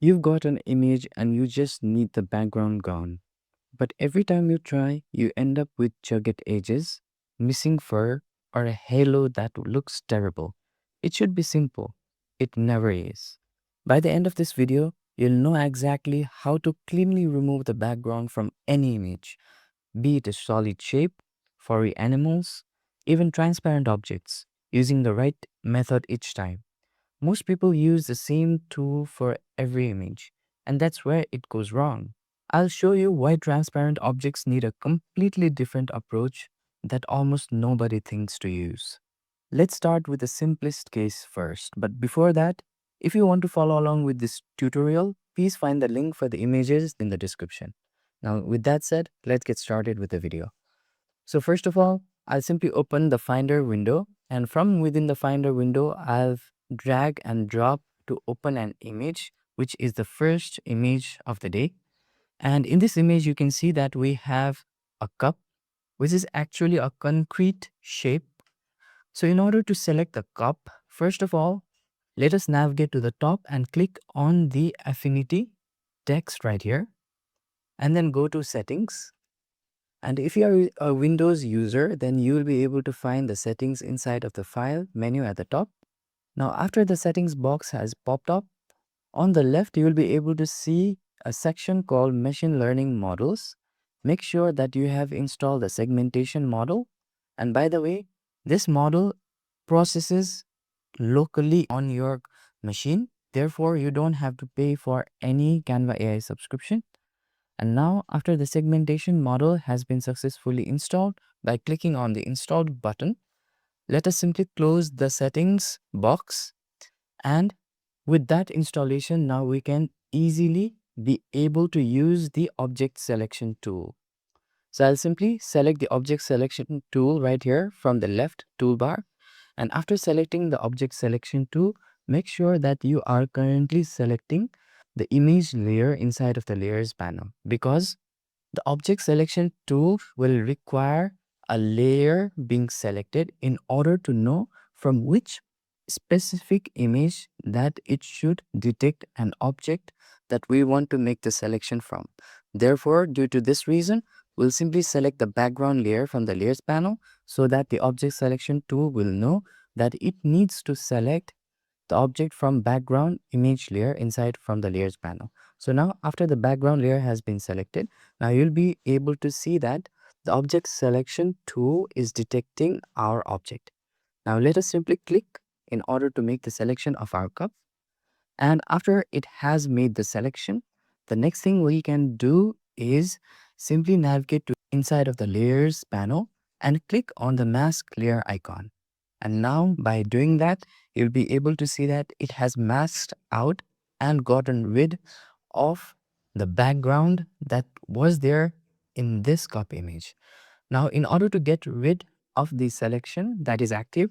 You've got an image and you just need the background gone. But every time you try, you end up with jagged edges, missing fur, or a halo that looks terrible. It should be simple. It never is. By the end of this video, you'll know exactly how to cleanly remove the background from any image, be it a solid shape, furry animals, even transparent objects, using the right method each time. Most people use the same tool for every image, and that's where it goes wrong. I'll show you why transparent objects need a completely different approach that almost nobody thinks to use. Let's start with the simplest case first, but before that, if you want to follow along with this tutorial, please find the link for the images in the description. Now, with that said, let's get started with the video. So first of all, I'll simply open the Finder window, and from within the Finder window, I'll drag and drop to open an image, which is the first image of the day. And in this image, you can see that we have a cup, which is actually a concrete shape. So in order to select the cup, first of all, let us navigate to the top and click on the Affinity text right here, and then go to Settings. And if you are a Windows user, then you will be able to find the settings inside of the File menu at the top. Now, after the settings box has popped up, on the left, you will be able to see a section called Machine Learning Models. Make sure that you have installed the segmentation model. And by the way, this model processes locally on your machine. Therefore, you don't have to pay for any Canva AI subscription. And now, after the segmentation model has been successfully installed, by clicking on the installed button, let us simply close the settings box, and with that installation, now we can easily be able to use the object selection tool. So I'll simply select the object selection tool right here from the left toolbar. And after selecting the object selection tool, make sure that you are currently selecting the image layer inside of the layers panel, because the object selection tool will require a layer being selected in order to know from which specific image that it should detect an object that we want to make the selection from. Therefore, due to this reason, we'll simply select the background layer from the layers panel so that the object selection tool will know that it needs to select the object from background image layer inside from the layers panel. So now after the background layer has been selected, now you'll be able to see that the object selection tool is detecting our object. Now let us simply click in order to make the selection of our cup. And after it has made the selection, the next thing we can do is simply navigate to inside of the layers panel and click on the mask layer icon. And now by doing that, you'll be able to see that it has masked out and gotten rid of the background that was there in this cup image. Now, in order to get rid of the selection that is active,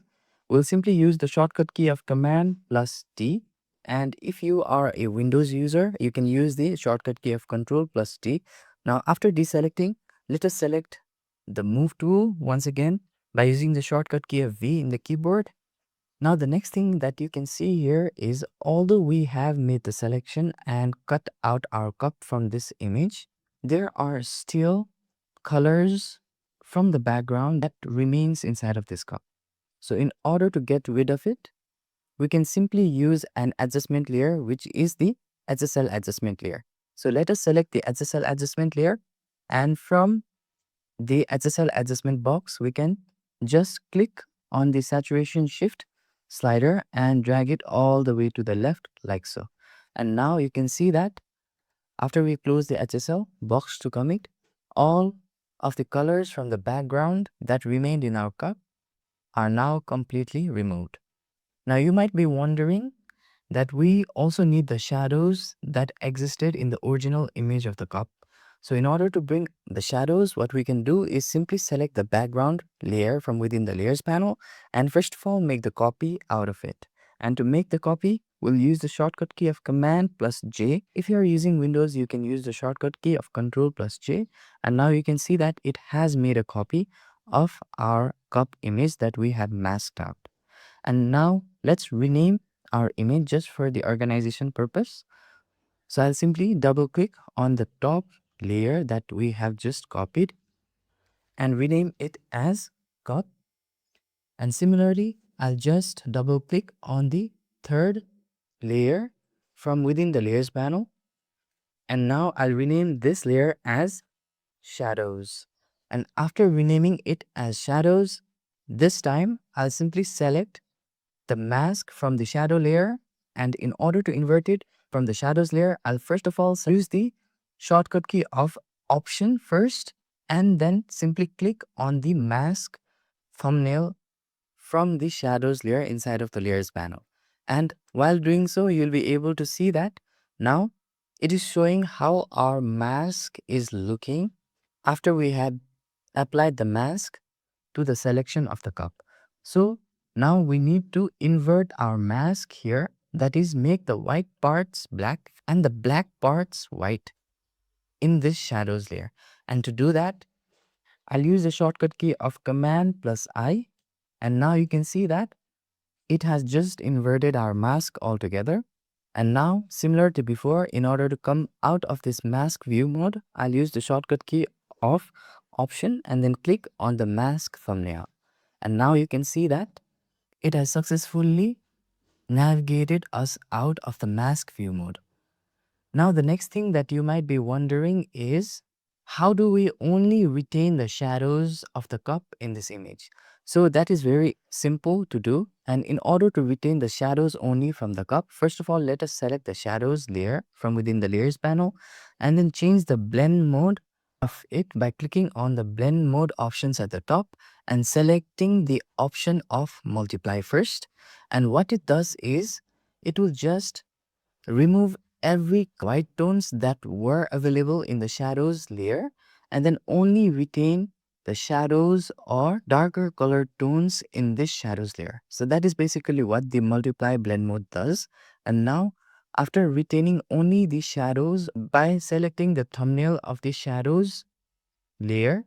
we'll simply use the shortcut key of Command plus T. And if you are a Windows user, you can use the shortcut key of Control plus T. Now, after deselecting, let us select the Move tool once again by using the shortcut key of V in the keyboard. Now, the next thing that you can see here is, although we have made the selection and cut out our cup from this image, there are still colors from the background that remains inside of this cup. So in order to get rid of it, we can simply use an adjustment layer, which is the SSL adjustment layer. So let us select the SSL adjustment layer, and from the SSL adjustment box, we can just click on the saturation shift slider and drag it all the way to the left like so. And now you can see that after we close the HSL box to commit, all of the colors from the background that remained in our cup are now completely removed. Now you might be wondering that we also need the shadows that existed in the original image of the cup. So in order to bring the shadows, what we can do is simply select the background layer from within the layers panel, and first of all make the copy out of it. And to make the copy, we'll use the shortcut key of Command plus J. If you are using Windows, you can use the shortcut key of Control plus J. And now you can see that it has made a copy of our cup image that we had masked out. And now let's rename our image just for the organization purpose. So I'll simply double click on the top layer that we have just copied and rename it as cut. And similarly, I'll just double click on the third layer from within the layers panel. And now I'll rename this layer as shadows. And after renaming it as shadows, this time I'll simply select the mask from the shadow layer. And in order to invert it from the shadows layer, I'll first of all use the shortcut key of Option first, and then simply click on the mask thumbnail from the shadows layer inside of the layers panel. And while doing so, you'll be able to see that now it is showing how our mask is looking after we had applied the mask to the selection of the cup. So now we need to invert our mask here, that is make the white parts black and the black parts white in this shadows layer. And to do that, I'll use the shortcut key of Command plus I, and now you can see that it has just inverted our mask altogether. And now, similar to before, in order to come out of this mask view mode, I'll use the shortcut key of Option and then click on the mask thumbnail. And now you can see that it has successfully navigated us out of the mask view mode. Now the next thing that you might be wondering is, how do we only retain the shadows of the cup in this image? So that is very simple to do. And in order to retain the shadows only from the cup, first of all, let us select the shadows layer from within the layers panel and then change the blend mode of it by clicking on the blend mode options at the top and selecting the option of multiply first. And what it does is it will just remove every white tones that were available in the shadows layer and then only retain the shadows or darker colored tones in this shadows layer. So that is basically what the multiply blend mode does. And now after retaining only the shadows, by selecting the thumbnail of the shadows layer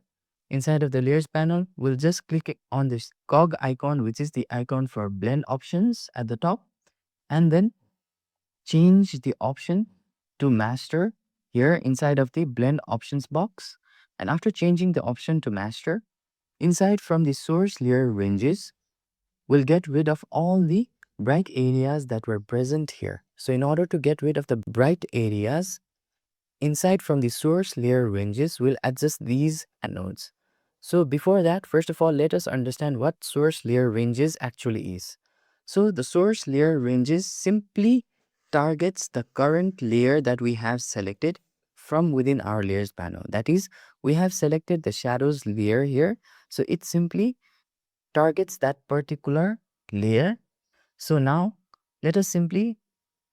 inside of the layers panel, we'll just click on this cog icon, which is the icon for blend options at the top, and then change the option to master here inside of the blend options box. And after changing the option to master, inside from the source layer ranges, we'll get rid of all the bright areas that were present here. So in order to get rid of the bright areas, inside from the source layer ranges, we'll adjust these nodes. So before that, first of all, let us understand what source layer ranges actually is. So the source layer ranges simply targets the current layer that we have selected from within our layers panel. That is, we have selected the shadows layer here. So it simply targets that particular layer. So now let us simply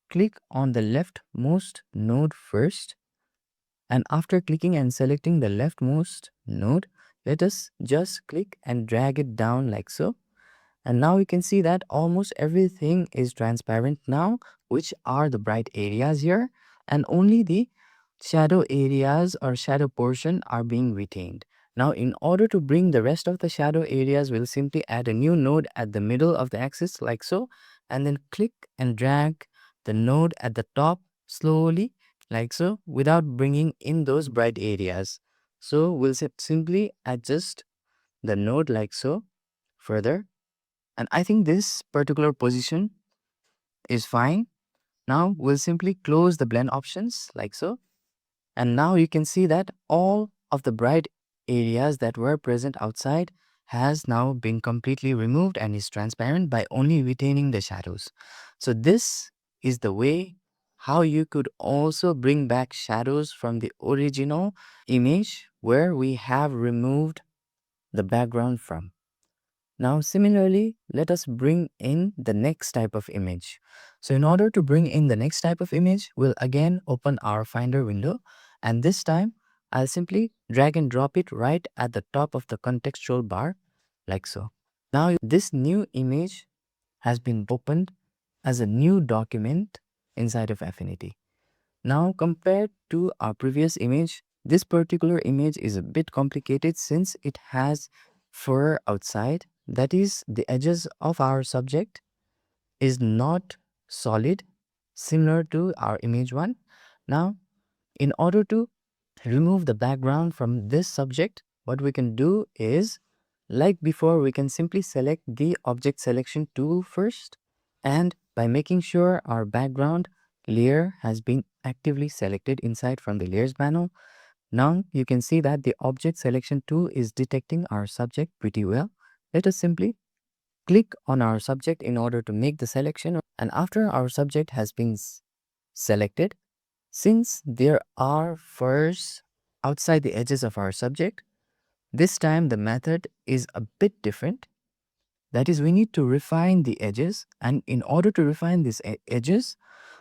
click on the leftmost node first. And after clicking and selecting the leftmost node, let us just click and drag it down like so. And now you can see that almost everything is transparent now, which are the bright areas here, and only the shadow areas or shadow portion are being retained. Now, in order to bring the rest of the shadow areas, we'll simply add a new node at the middle of the axis like so, and then click and drag the node at the top slowly like so without bringing in those bright areas. So we'll simply adjust the node like so further, and I think this particular position is fine. Now we'll simply close the blend options like so. And now you can see that all of the bright areas that were present outside has now been completely removed and is transparent by only retaining the shadows. So this is the way how you could also bring back shadows from the original image where we have removed the background from. Now, similarly, let us bring in the next type of image. So in order to bring in the next type of image, we'll again open our Finder window. And this time, I'll simply drag and drop it right at the top of the contextual bar, like so. Now, this new image has been opened as a new document inside of Affinity. Now, compared to our previous image, this particular image is a bit complicated since it has fur outside. That is, the edges of our subject is not solid, similar to our image one. Now, in order to remove the background from this subject, what we can do is, like before, we can simply select the object selection tool first, and by making sure our background layer has been actively selected inside from the layers panel, now you can see that the object selection tool is detecting our subject pretty well. Let us simply click on our subject in order to make the selection, and after our subject has been selected, since there are furs outside the edges of our subject, this time the method is a bit different. That is, we need to refine the edges, and in order to refine these edges,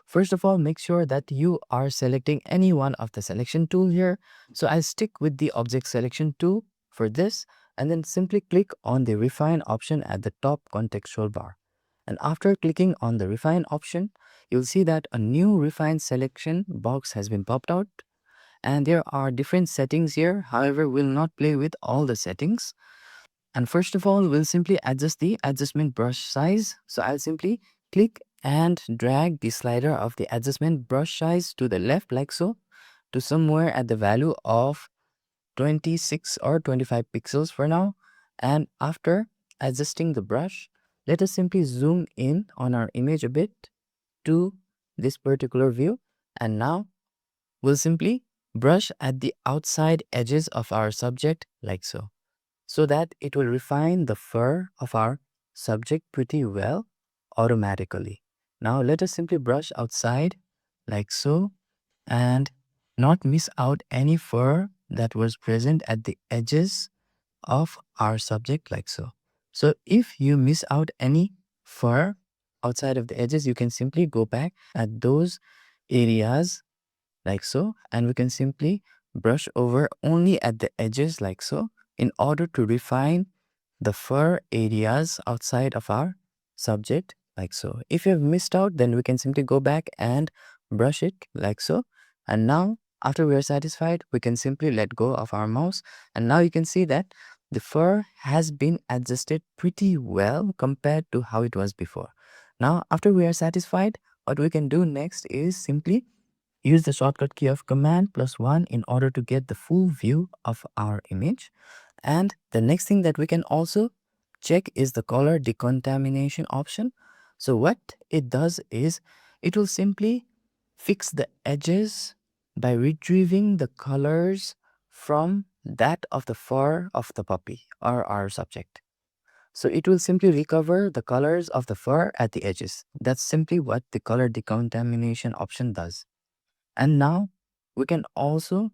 first of all, make sure that you are selecting any one of the selection tool here. So I'll stick with the object selection tool for this, and then simply click on the refine option at the top contextual bar. And after clicking on the refine option, you'll see that a new refine selection box has been popped out, and there are different settings here. However, we'll not play with all the settings. And first of all, we'll simply adjust the adjustment brush size. So I'll simply click and drag the slider of the adjustment brush size to the left like so, to somewhere at the value of 26 or 25 pixels for now. And after adjusting the brush, let us simply zoom in on our image a bit to this particular view. And now we'll simply brush at the outside edges of our subject like so that it will refine the fur of our subject pretty well automatically. Now let us simply brush outside like so and not miss out any fur that was present at the edges of our subject like so. So if you miss out any fur outside of the edges, you can simply go back at those areas like so, and we can simply brush over only at the edges like so in order to refine the fur areas outside of our subject like so. If you have missed out, then we can simply go back and brush it like so. And now after we are satisfied, we can simply let go of our mouse, and now you can see that the fur has been adjusted pretty well compared to how it was before. Now after we are satisfied, what we can do next is simply use the shortcut key of Command plus 1 in order to get the full view of our image. And the next thing that we can also check is the color decontamination option. So what it does is it will simply fix the edges by retrieving the colors from that of the fur of the puppy or our subject. So it will simply recover the colors of the fur at the edges. That's simply what the color decontamination option does. And now we can also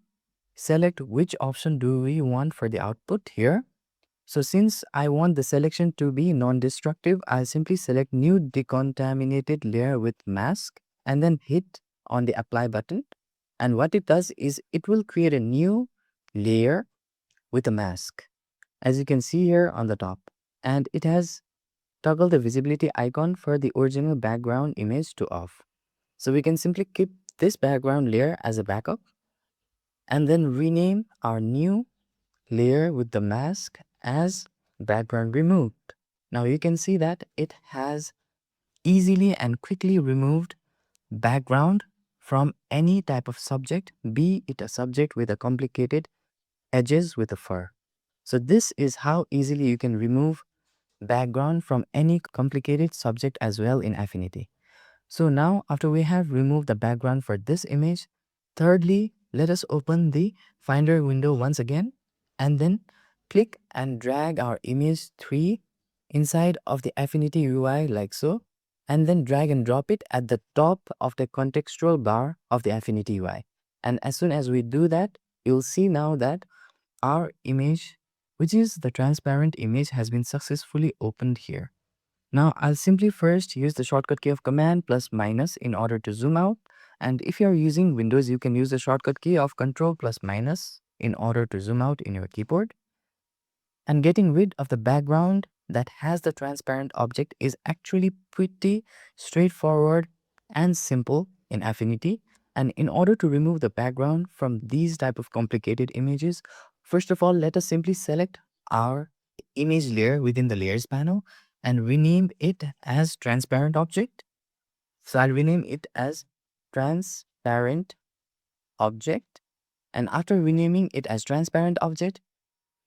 select which option do we want for the output here. So since I want the selection to be non-destructive, I'll simply select new decontaminated layer with mask and then hit on the apply button. And what it does is it will create a new layer with a mask, as you can see here on the top. And it has toggled the visibility icon for the original background image to off. So we can simply keep this background layer as a backup and then rename our new layer with the mask as background removed. Now you can see that it has easily and quickly removed background from any type of subject, be it a subject with a complicated edges with a fur. So this is how easily you can remove background from any complicated subject as well in Affinity. So now after we have removed the background for this image, thirdly, let us open the Finder window once again and then click and drag our image 3 inside of the Affinity UI like so, and then drag and drop it at the top of the contextual bar of the Affinity UI. And as soon as we do that, you'll see now that our image, which is the transparent image, has been successfully opened here. Now I'll simply first use the shortcut key of Command plus minus in order to zoom out. And if you're using Windows, you can use the shortcut key of Control plus minus in order to zoom out in your keyboard. And getting rid of the background that has the transparent object is actually pretty straightforward and simple in Affinity. And in order to remove the background from these type of complicated images, first of all, let us simply select our image layer within the layers panel and rename it as transparent object. So I'll rename it as transparent object, and after renaming it as transparent object,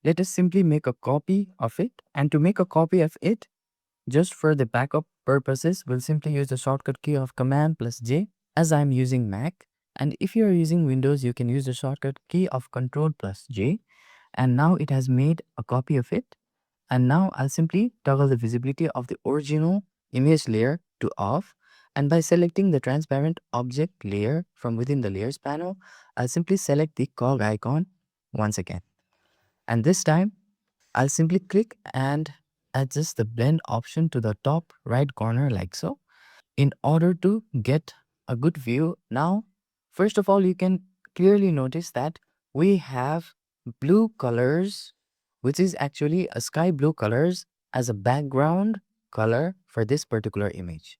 let us simply make a copy of it. And to make a copy of it, just for the backup purposes, we'll simply use the shortcut key of Command plus J, as I'm using Mac. And if you're using Windows, you can use the shortcut key of Control plus J. And now it has made a copy of it. And now I'll simply toggle the visibility of the original image layer to off. And by selecting the transparent object layer from within the layers panel, I'll simply select the cog icon once again. And this time, I'll simply click and adjust the blend option to the top right corner like so. In order to get a good view, now, first of all, you can clearly notice that we have blue colors, which is actually a sky blue colors as a background color for this particular image.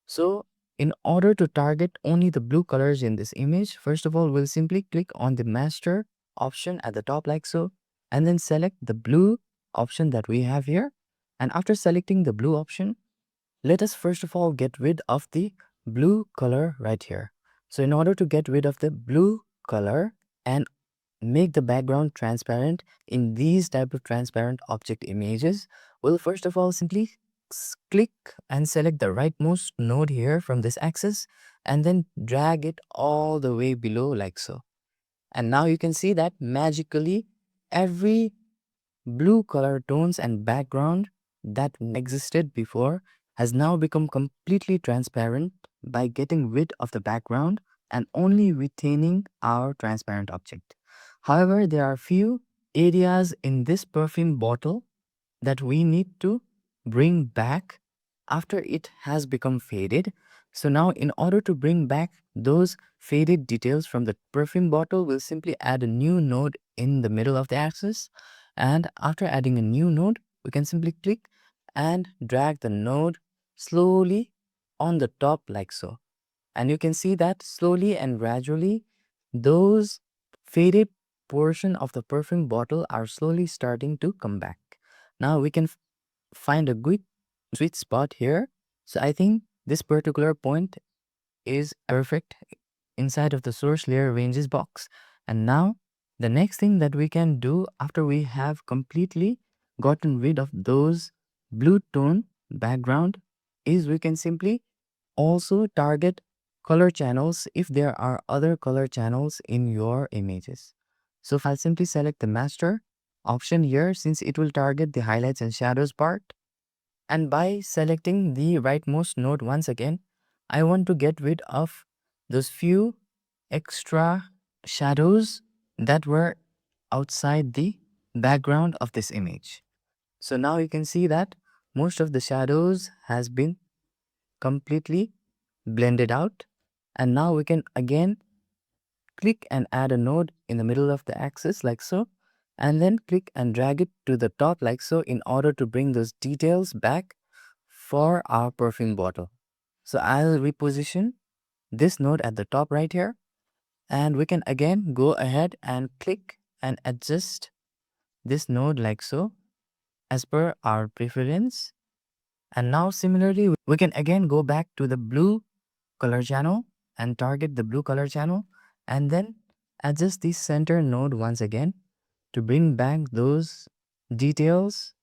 So in order to target only the blue colors in this image, first of all, we'll simply click on the master option at the top like so, and then select the blue option that we have here. And after selecting the blue option, let us first of all get rid of the blue color right here. So in order to get rid of the blue color and make the background transparent in these type of transparent object images, we'll first of all simply click and select the rightmost node here from this axis and then drag it all the way below like so. And now you can see that magically every blue color tones and background that existed before has now become completely transparent by getting rid of the background and only retaining our transparent object. However, there are few areas in this perfume bottle that we need to bring back after it has become faded. So now in order to bring back those faded details from the perfume bottle, we'll simply add a new node in the middle of the axis. And after adding a new node, we can simply click and drag the node slowly on the top like so. And you can see that slowly and gradually, those faded portion of the perfume bottle are slowly starting to come back. Now we can find a good sweet spot here. So I think this particular point is perfect inside of the source layer ranges box. And now the next thing that we can do after we have completely gotten rid of those blue tone background is we can simply also target color channels if there are other color channels in your images. So I'll simply select the master option here since it will target the highlights and shadows part. And by selecting the rightmost node once again, I want to get rid of those few extra shadows that were outside the background of this image. So now you can see that most of the shadows has been completely blended out. And now we can again click and add a node in the middle of the axis like so. And then click and drag it to the top like so in order to bring those details back for our perfume bottle. So I'll reposition this node at the top right here. And we can again go ahead and click and adjust this node like so as per our preference. And now similarly, we can again go back to the blue color channel and target the blue color channel and then adjust the center node once again to bring back those details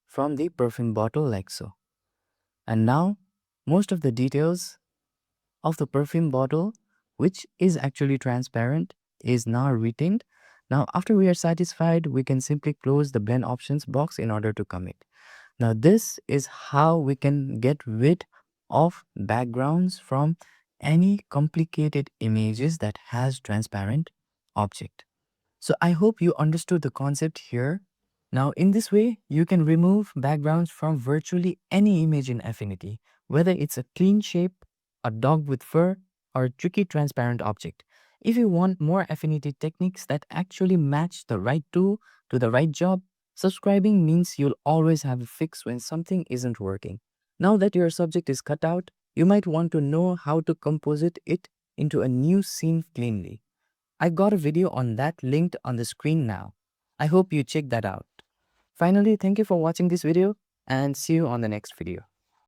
from the perfume bottle like so. And now most of the details of the perfume bottle, which is actually transparent, is now retained. Now after we are satisfied, we can simply close the blend options box in order to commit. Now this is how we can get rid of backgrounds from any complicated images that has transparent object. So I hope you understood the concept here. Now in this way, you can remove backgrounds from virtually any image in Affinity, whether it's a clean shape, a dog with fur, or a tricky transparent object. If you want more Affinity techniques that actually match the right tool to the right job, subscribing means you'll always have a fix when something isn't working. Now that your subject is cut out, you might want to know how to composite it into a new scene cleanly. I got a video on that linked on the screen now. I hope you check that out. Finally, thank you for watching this video and see you on the next video.